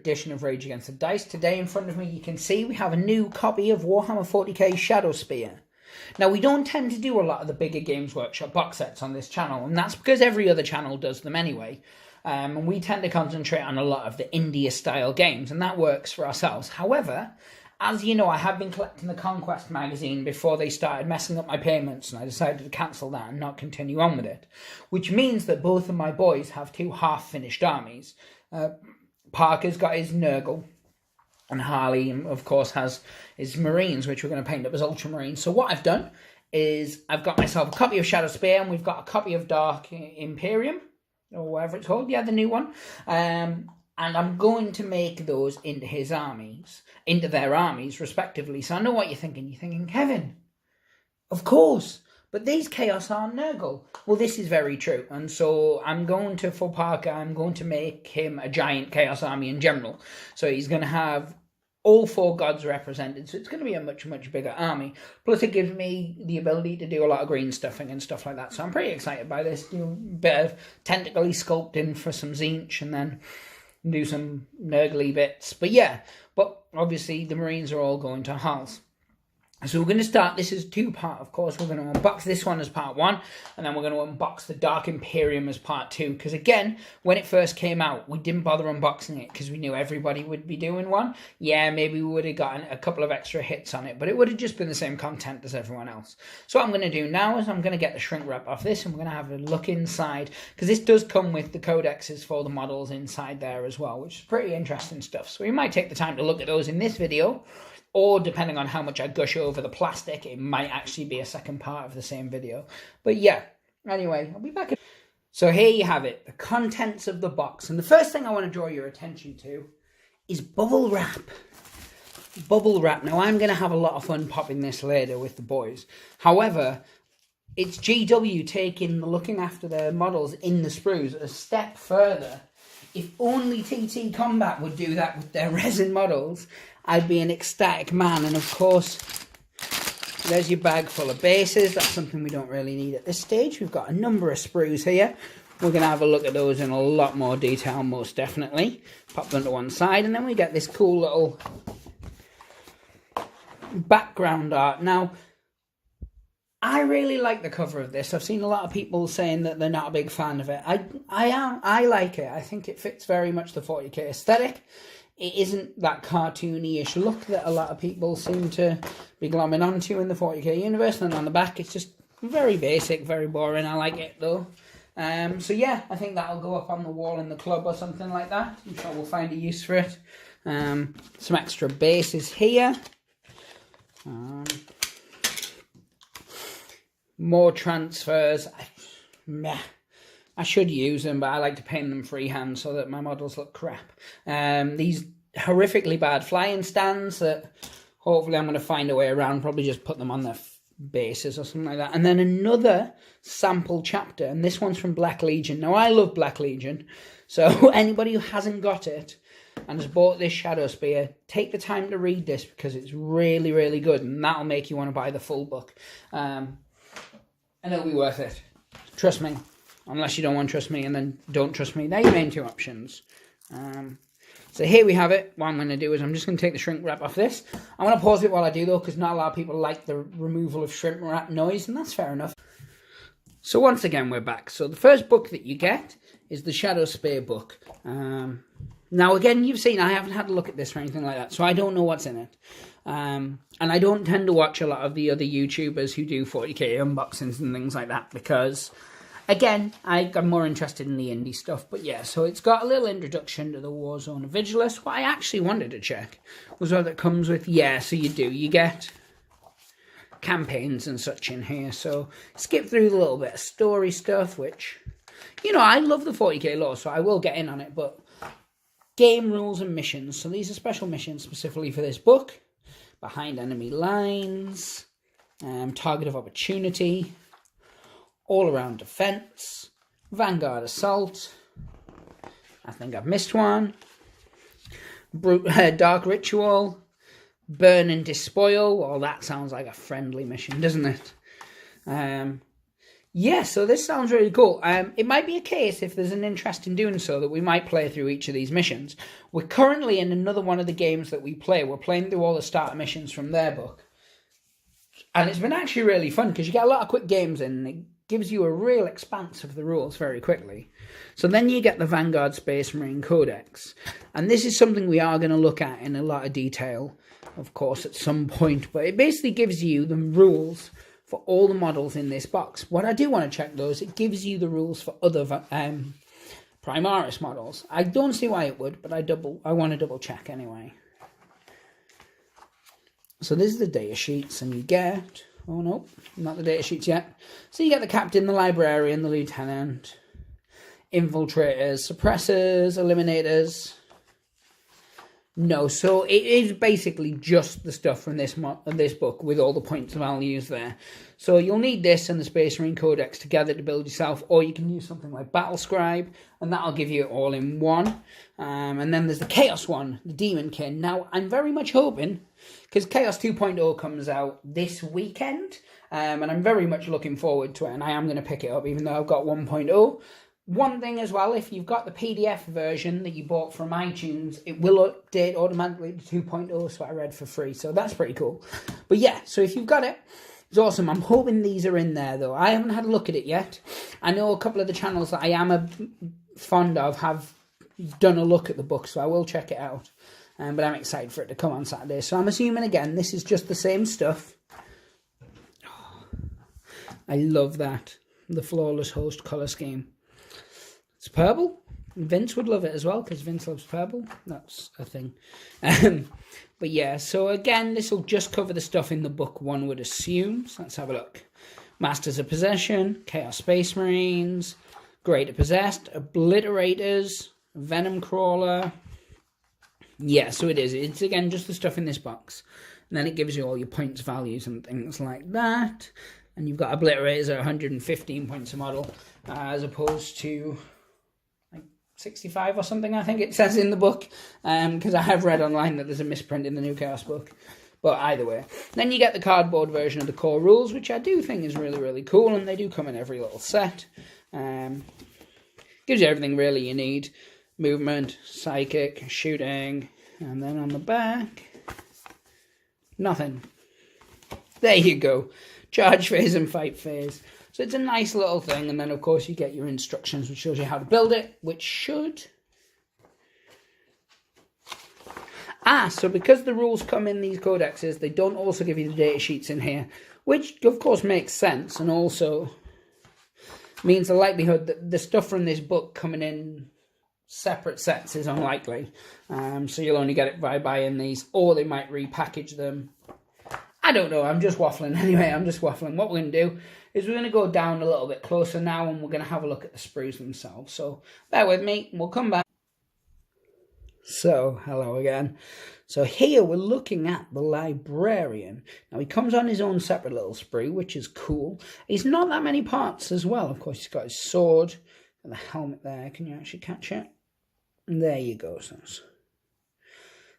edition of Rage Against the Dice. Today in front of me you can see we have a new copy of Warhammer 40k Shadowspear. Now we don't tend to do a lot of the bigger Games Workshop box sets on this channel, and that's because every other channel does them anyway. And we tend to concentrate on a lot of the India style games, and that works for ourselves. However, as you know, I have been collecting the Conquest magazine before they started messing up my payments, and I decided to cancel that and not continue on with it. Which means that both of my boys have two half-finished armies. Parker's got his Nurgle, and Harley, of course, has his Marines, which we're going to paint up as Ultramarines. So what I've done is I've got myself a copy of Shadowspear, and we've got a copy of Dark Imperium, or whatever it's called, yeah, the new one. And I'm going to make those into their armies, respectively. So I know what you're thinking. You're thinking, Kevin, of course, but these Chaos aren't Nurgle. Well, this is very true. And so for Parker, I'm going to make him a giant Chaos army in general. So he's going to have all four gods represented. So it's going to be a much, much bigger army. Plus, it gives me the ability to do a lot of green stuffing and stuff like that. So I'm pretty excited by this. Do a bit of tentacly sculpting for some Tzeentch, and then do some Nurgly bits. But yeah, obviously the Marines are all going to Hals. So we're going to start, this is two-part, of course. We're going to unbox this one as part one, and then we're going to unbox the Dark Imperium as part two. Because again, when it first came out, we didn't bother unboxing it because we knew everybody would be doing one. Yeah, maybe we would have gotten a couple of extra hits on it, but it would have just been the same content as everyone else. So what I'm going to do now is I'm going to get the shrink wrap off this, and we're going to have a look inside. Because this does come with the codexes for the models inside there as well, which is pretty interesting stuff. So we might take the time to look at those in this video. Or, depending on how much I gush over the plastic, it might actually be a second part of the same video. But yeah, anyway, I'll be back. So here you have it, the contents of the box. And the first thing I want to draw your attention to is bubble wrap. Bubble wrap. Now, I'm going to have a lot of fun popping this later with the boys. However, it's GW looking after their models in the sprues a step further. If only TT Combat would do that with their resin models, I'd be an ecstatic man. And of course, there's your bag full of bases. That's something we don't really need at this stage. We've got a number of sprues here. We're going to have a look at those in a lot more detail, most definitely. Pop them to one side, and then we get this cool little background art. Now, I really like the cover of this. I've seen a lot of people saying that they're not a big fan of it. I like it. I think it fits very much the 40k aesthetic. It isn't that cartoony-ish look that a lot of people seem to be glomming onto in the 40k universe. And on the back, it's just very basic, very boring. I like it, though. So yeah, I think that'll go up on the wall in the club or something like that. I'm sure we'll find a use for it. Some extra bases here. More transfers. I should use them, but I like to paint them freehand so that my models look crap. These horrifically bad flying stands that hopefully I'm going to find a way around, probably just put them on their bases or something like that. And then another sample chapter, and this one's from Black Legion. Now, I love Black Legion, so anybody who hasn't got it and has bought this Shadowspear, take the time to read this because it's really, really good, and that'll make you want to buy the full book. And it'll be worth it. Trust me. Unless you don't want to trust me, and then don't trust me. They're your main two options. So here we have it. What I'm going to do is I'm just going to take the shrink wrap off this. I'm going to pause it while I do, though, because not a lot of people like the removal of shrink wrap noise, and that's fair enough. So once again, we're back. So the first book that you get is the Shadowspear book. Now, again, you've seen I haven't had a look at this or anything like that, so I don't know what's in it. And I don't tend to watch a lot of the other YouTubers who do 40k unboxings and things like that because, again, I'm more interested in the indie stuff. But yeah, so it's got a little introduction to the Warzone Vigilist. What I actually wanted to check was what it comes with. Yeah, so you do. You get campaigns and such in here. So skip through the little bit of story stuff, which, you know, I love the 40k lore, so I will get in on it. But game rules and missions. So these are special missions specifically for this book. Behind enemy lines, target of opportunity, all-around defense, vanguard assault. I think I've missed one. Dark ritual, burn and despoil. Well, that sounds like a friendly mission, doesn't it? Yeah, so this sounds really cool. It might be a case, if there's an interest in doing so, that we might play through each of these missions. We're currently in another one of the games that we play. We're playing through all the starter missions from their book. And it's been actually really fun, because you get a lot of quick games in, and it gives you a real expanse of the rules very quickly. So then you get the Vanguard Space Marine Codex. And this is something we are going to look at in a lot of detail, of course, at some point. But it basically gives you the rules for all the models in this box. What I do want to check, though, is it gives you the rules for other Primaris models. I don't see why it would, but I want to double check anyway. So this is the data sheets, and you get... Oh, no, not the data sheets yet. So you get the captain, the librarian, the lieutenant, infiltrators, suppressors, eliminators. No, so it is basically just the stuff from this book with all the points values there. So you'll need this and the Space Marine Codex together to build yourself, or you can use something like Battle Scribe, and that'll give you it all in one. And then there's the Chaos one, the Demon Kin. Now, I'm very much hoping, because Chaos 2.0 comes out this weekend, and I'm very much looking forward to it, and I am going to pick it up, even though I've got 1.0. One thing as well, if you've got the PDF version that you bought from iTunes, it will update automatically to 2.0, so I read for free, so that's pretty cool. But yeah, so if you've got it, it's awesome. I'm hoping these are in there, though. I haven't had a look at it yet. I know a couple of the channels that I am fond of have done a look at the book, so I will check it out. But I'm excited for it to come on Saturday. So I'm assuming, again, this is just the same stuff. Oh, I love that. The Flawless Host colour scheme. It's purple. Vince would love it as well, because Vince loves purple. That's a thing. But yeah, so again, this will just cover the stuff in the book, one would assume. So let's have a look. Masters of Possession, Chaos Space Marines, Greater Possessed, Obliterators, Venom Crawler. Yeah, so it is. It's, again, just the stuff in this box. And then it gives you all your points values and things like that. And you've got Obliterators at 115 points a model, as opposed to 65 or something, I think it says in the book, because I have read online that there's a misprint in the New Chaos book. But either way. Then you get the cardboard version of the core rules, which I do think is really, really cool, and they do come in every little set. Gives you everything really you need. Movement, psychic, shooting, and then on the back, nothing. There you go. Charge phase and fight phase. So it's a nice little thing, and then of course you get your instructions, which shows you how to build it, which should... so because the rules come in these codexes, they don't also give you the data sheets in here, which of course makes sense, and also means the likelihood that the stuff from this book coming in separate sets is unlikely. So you'll only get it by buying these, or they might repackage them. I don't know, I'm just waffling anyway, I'm just waffling. What we're going to do is we're going to go down a little bit closer now, and we're going to have a look at the sprues themselves. So bear with me, we'll come back. So, hello again. So here we're looking at the librarian. Now he comes on his own separate little sprue, which is cool. He's not that many parts as well. Of course, he's got his sword and the helmet there. Can you actually catch it? And there you go. So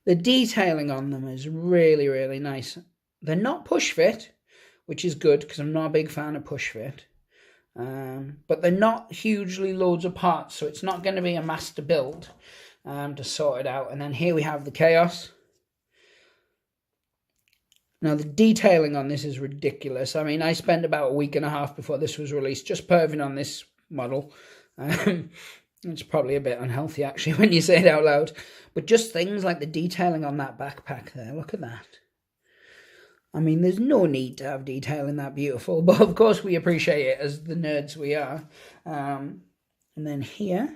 the detailing on them is really, really nice. They're not push fit, which is good, because I'm not a big fan of push fit. But they're not hugely loads of parts, so it's not going to be a master build to sort it out. And then here we have the Chaos. Now, the detailing on this is ridiculous. I mean, I spent about a week and a half before this was released just perving on this model. It's probably a bit unhealthy, actually, when you say it out loud. But just things like the detailing on that backpack there. Look at that. I mean, there's no need to have detailing that beautiful, but of course we appreciate it as the nerds we are. And then here,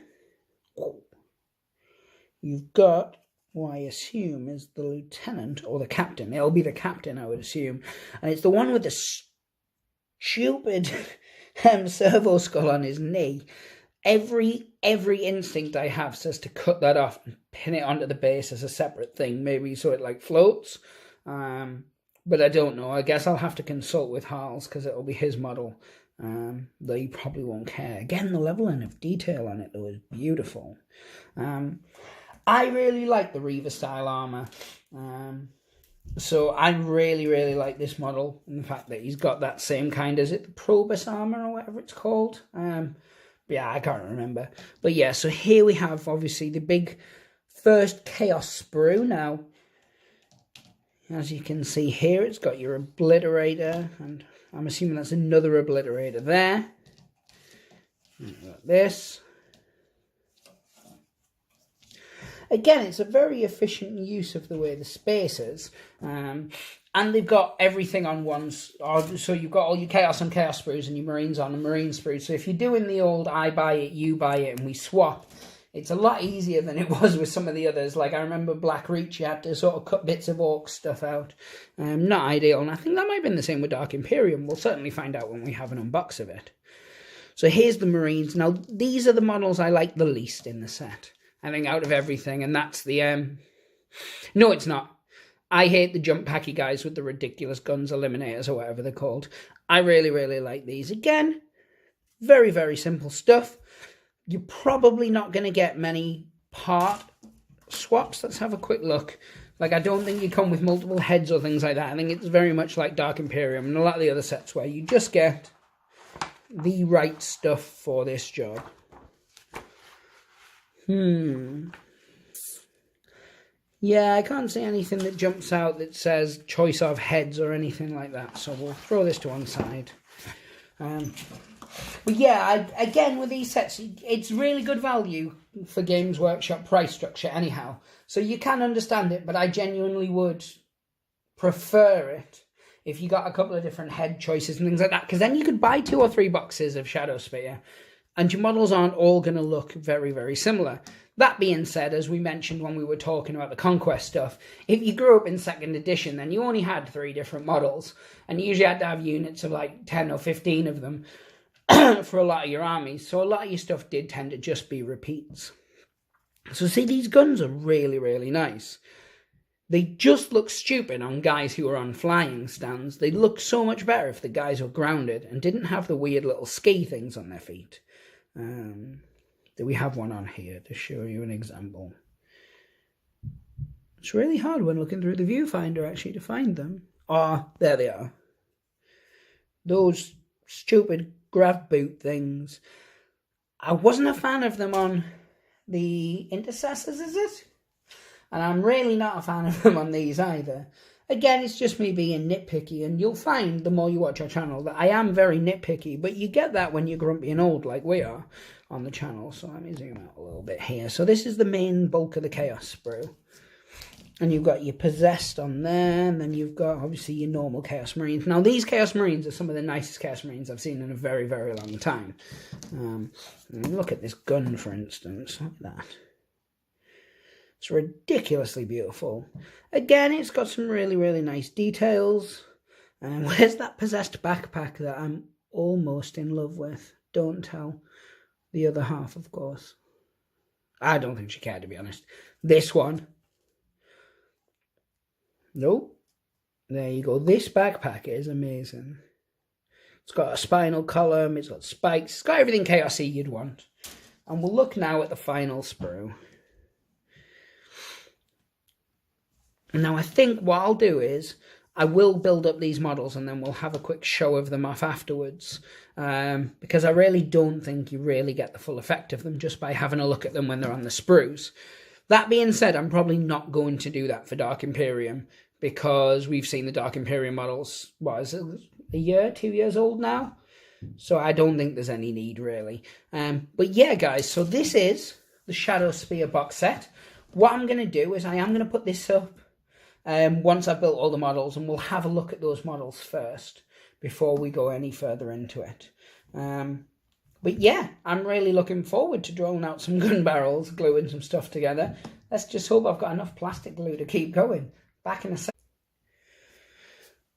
you've got what I assume is the lieutenant, or the captain. It'll be the captain, I would assume. And it's the one with the stupid servo skull on his knee. Every instinct I have says to cut that off and pin it onto the base as a separate thing, maybe so it like floats. But I don't know. I guess I'll have to consult with Harles, because it'll be his model. Though he probably won't care. Again, the leveling of detail on it, though, is beautiful. I really like the Reaver style armor. So I really, really like this model, and the fact that he's got that same kind, is it the Probus armor or whatever it's called? Yeah, I can't remember. But yeah, so here we have obviously the big first Chaos Sprue. Now, as you can see here, it's got your Obliterator, and I'm assuming that's another Obliterator there. And got this. Again, it's a very efficient use of the way the space is. And they've got everything on ones. So you've got all your Chaos on Chaos Sprues and your Marines on a Marine Sprue. So if you're doing the old I buy it, you buy it, and we swap, it's a lot easier than it was with some of the others. Like I remember Black Reach, you had to sort of cut bits of Orc stuff out. Not ideal. And I think that might have been the same with Dark Imperium. We'll certainly find out when we have an unbox of it. So here's the Marines. Now, these are the models I like the least in the set, I think, out of everything, and that's the, no, it's not. I hate the jump packy guys with the ridiculous guns, eliminators, or whatever they're called. I really, really like these. Again, very, very simple stuff. You're probably not going to get many part swaps. Let's have a quick look. Like, I don't think you come with multiple heads or things like that. I think it's very much like Dark Imperium and a lot of the other sets where you just get the right stuff for this job. Yeah, I can't see anything that jumps out that says choice of heads or anything like that, so we'll throw this to one side. But yeah, again, with these sets, it's really good value for Games Workshop price structure anyhow, so you can understand it, but I genuinely would prefer it if you got a couple of different head choices and things like that, because then you could buy 2 or 3 boxes of Shadowspear, and your models aren't all going to look very, very similar. That being said, as we mentioned when we were talking about the Conquest stuff, if you grew up in 2nd edition, then you only had 3 different models, and you usually had to have units of like 10 or 15 of them for a lot of your armies, so a lot of your stuff did tend to just be repeats. So see, these guns are really, really nice. They just look stupid on guys who are on flying stands. They'd look so much better if the guys were grounded and didn't have the weird little ski things on their feet. Do we have one on here to show you an example? It's really hard when looking through the viewfinder actually to find them. Ah, there they are. Those stupid grav boot things. I wasn't a fan of them on the Intercessors, is it? And I'm really not a fan of them on these either. Again, it's just me being nitpicky, and you'll find the more you watch our channel that I am very nitpicky, but you get that when you're grumpy and old like we are on the channel. So let me zoom out a little bit here. So this is the main bulk of the Chaos Sprue. And you've got your Possessed on there, and then you've got obviously your normal Chaos Marines. Now these Chaos Marines are some of the nicest Chaos Marines I've seen in a very, very long time. Look at this gun, for instance. Look at that. It's ridiculously beautiful. Again, it's got some really, really nice details. And where's that Possessed backpack that I'm almost in love with? Don't tell the other half, of course. I don't think she cared, to be honest. This one. Nope. There you go. This backpack is amazing. It's got a spinal column. It's got spikes. It's got everything chaosy you'd want. And we'll look now at the final sprue. Now, I think what I'll do is I will build up these models and then we'll have a quick show of them off afterwards, because I really don't think you really get the full effect of them just by having a look at them when they're on the sprues. That being said, I'm probably not going to do that for Dark Imperium because we've seen the Dark Imperium models, what is it, a year, 2 years old now? So I don't think there's any need really. But yeah, guys, so this is the Shadowspear box set. What I'm going to do is I am going to put this up once I've built all the models, and we'll have a look at those models first before we go any further into it. But yeah, I'm really looking forward to drawing out some gun barrels, gluing some stuff together. Let's just hope I've got enough plastic glue to keep going. Back in a sec.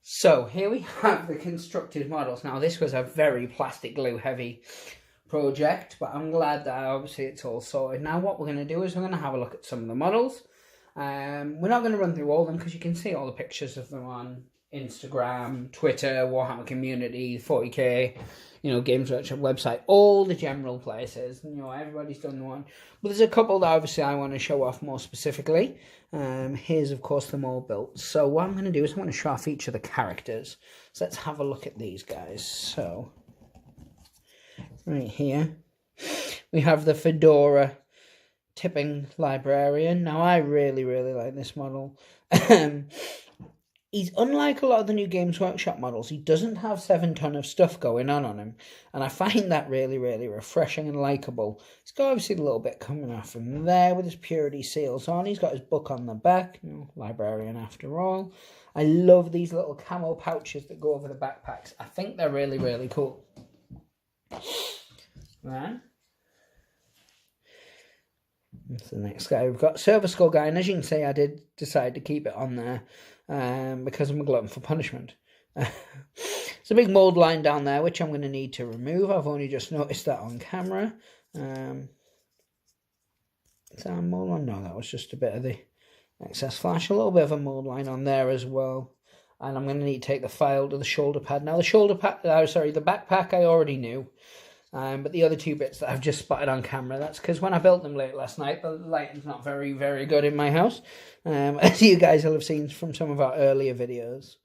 So here we have the constructed models. Now this was a very plastic glue heavy project, but I'm glad that obviously it's all sorted. Now what we're going to do is we're going to have a look at some of the models. We're not going to run through all of them because you can see all the pictures of them on Instagram, Twitter, Warhammer Community, 40k. you know, Games Workshop website, all the general places. You know, everybody's done one. But there's a couple that obviously I want to show off more specifically. Here's, of course, them all built. So what I'm going to do is I'm going to show off each of the characters. So let's have a look at these guys. So, right here, we have the Fedora tipping librarian. Now, I really, really like this model. He's unlike a lot of the new Games Workshop models. He doesn't have 7 ton of stuff going on him. And I find that really, really refreshing and likeable. He's got obviously a little bit coming off from there with his purity seals on. He's got his book on the back. You know, librarian after all. I love these little camo pouches that go over the backpacks. I think they're really, really cool. Right. That's the next guy. We've got Silver Skull guy. And as you can see, I did decide to keep it on there. Because I'm a glutton for punishment. There's a big mould line down there, which I'm going to need to remove. I've only just noticed that on camera. Is that a mould line? No, that was just a bit of the excess flash. A little bit of a mould line on there as well. And I'm going to need to take the file to the shoulder pad. Now, the shoulder pad, the backpack I already knew. But the other 2 bits that I've just spotted on camera, that's because when I built them late last night, the lighting's not very, very good in my house. As you guys will have seen from some of our earlier videos.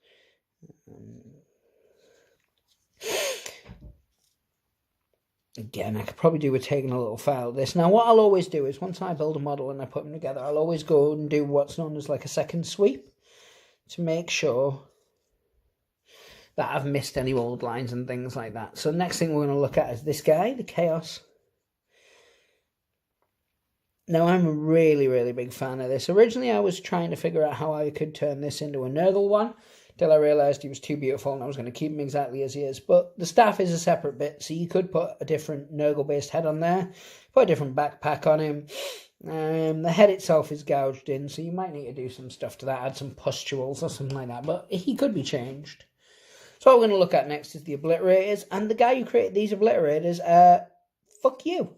Again, I could probably do with taking a little file of this. Now, what I'll always do is, once I build a model and I put them together, I'll always go and do what's known as like a second sweep to make sure that I've missed any old lines and things like that. So next thing we're going to look at is this guy, the Chaos. Now, I'm a really, really big fan of this. Originally, I was trying to figure out how I could turn this into a Nurgle one, till I realised he was too beautiful and I was going to keep him exactly as he is. But the staff is a separate bit, so you could put a different Nurgle-based head on there, put a different backpack on him. The head itself is gouged in, so you might need to do some stuff to that, add some pustules or something like that, but he could be changed. So what we're going to look at next is the obliterators, and the guy who created these obliterators, fuck you.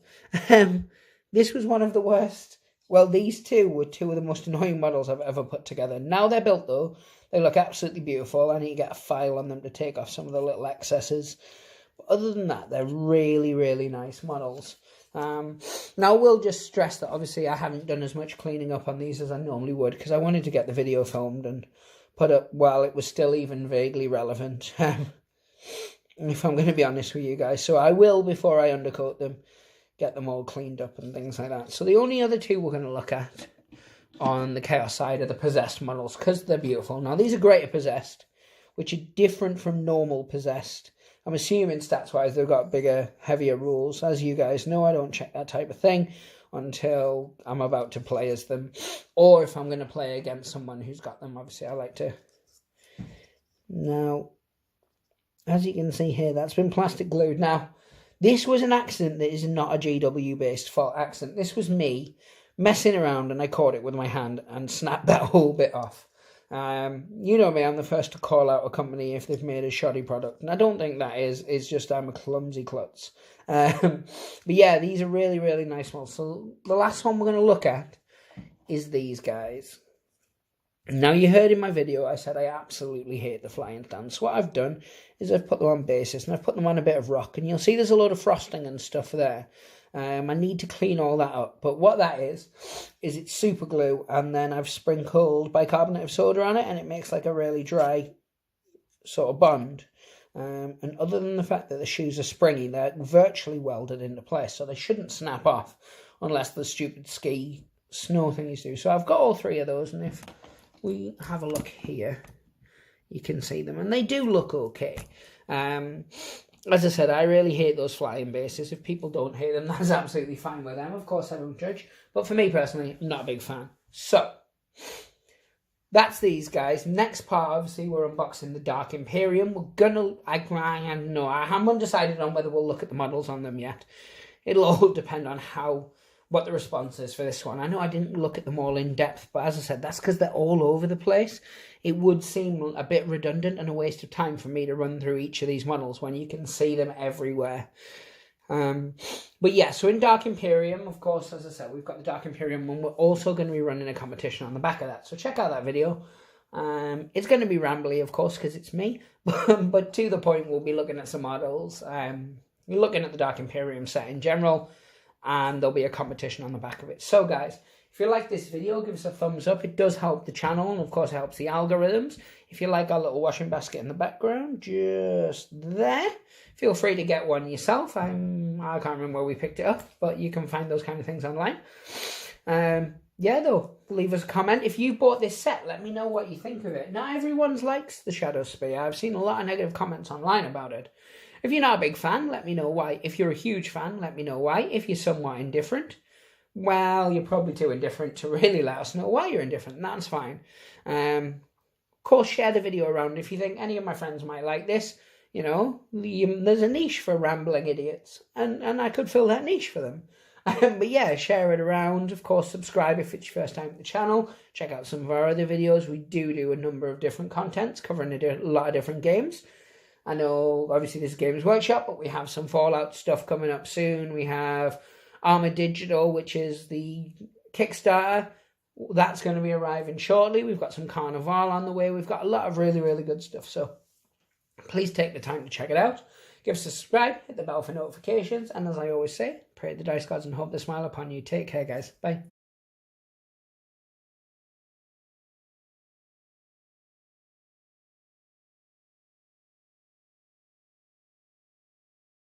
This was one of the worst. Well, these 2 were 2 of the most annoying models I've ever put together. Now they're built though, they look absolutely beautiful. I need to get a file on them to take off some of the little excesses. But other than that, they're really, really nice models. Now we'll just stress that obviously I haven't done as much cleaning up on these as I normally would, because I wanted to get the video filmed and put up while it was still even vaguely relevant, if I'm going to be honest with you guys. So I will, before I undercoat them, get them all cleaned up and things like that. So the only other 2 we're going to look at on the Chaos side are the Possessed models, because they're beautiful. Now, these are greater Possessed, which are different from normal Possessed. I'm assuming stats-wise they've got bigger, heavier rules. As you guys know, I don't check that type of thing until I'm about to play as them, or if I'm going to play against someone who's got them. Obviously I like to. Now, as you can see here, that's been plastic glued. Now, this was an accident that is not a GW based fault accident. This was me messing around and I caught it with my hand and snapped that whole bit off. You know me, I'm the first to call out a company if they've made a shoddy product, and I don't think that is. It's just I'm a clumsy klutz. But yeah, these are really, really nice ones. So the last one we're going to look at is these guys. Now, you heard in my video I said I absolutely hate the flying stands. So what I've done is I've put them on basis and I've put them on a bit of rock, and you'll see there's a lot of frosting and stuff there. I need to clean all that up, but what that is it's super glue, and then I've sprinkled bicarbonate of soda on it, and it makes like a really dry sort of bond. And other than the fact that the shoes are springy, they're virtually welded into place, so they shouldn't snap off unless the stupid ski snow thingies do. So I've got all 3 of those, and if we have a look here, you can see them, and they do look okay. As I said, I really hate those flying bases. If people don't hate them, that's absolutely fine with them. Of course, I don't judge. But for me personally, I'm not a big fan. So, that's these guys. Next part, obviously, we're unboxing the Dark Imperium. We're gonna, I'm undecided on whether we'll look at the models on them yet. It'll all depend on what the response is for this one. I know I didn't look at them all in depth, but as I said, that's because they're all over the place. It would seem a bit redundant and a waste of time for me to run through each of these models when you can see them everywhere. But yeah, so in Dark Imperium, of course, as I said, we've got the Dark Imperium, and we're also going to be running a competition on the back of that. So check out that video. It's going to be rambly, of course, because it's me, but to the point, we'll be looking at some models. We're looking at the Dark Imperium set in general, and there'll be a competition on the back of it. So, guys, if you like this video, give us a thumbs up. It does help the channel, and of course, it helps the algorithms. If you like our little washing basket in the background, just there, feel free to get one yourself. I can't remember where we picked it up, but you can find those kind of things online. Yeah, though, leave us a comment. If you bought this set, let me know what you think of it. Not everyone likes the Shadowspear. I've seen a lot of negative comments online about it. If you're not a big fan, let me know why. If you're a huge fan, let me know why. If you're somewhat indifferent, well, you're probably too indifferent to really let us know why you're indifferent. That's fine. Of course, share the video around if you think any of my friends might like this. You know, there's a niche for rambling idiots, and I could fill that niche for them. But yeah, share it around. Of course, subscribe if it's your first time at the channel. Check out some of our other videos. We do a number of different contents covering a lot of different games. I know, obviously, this is Games Workshop, but we have some Fallout stuff coming up soon. We have Armor Digital, which is the Kickstarter. That's going to be arriving shortly. We've got some Carnival on the way. We've got a lot of really, really good stuff. So please take the time to check it out. Give us a subscribe, hit the bell for notifications, and as I always say, pray the dice gods and hope they smile upon you. Take care, guys. Bye.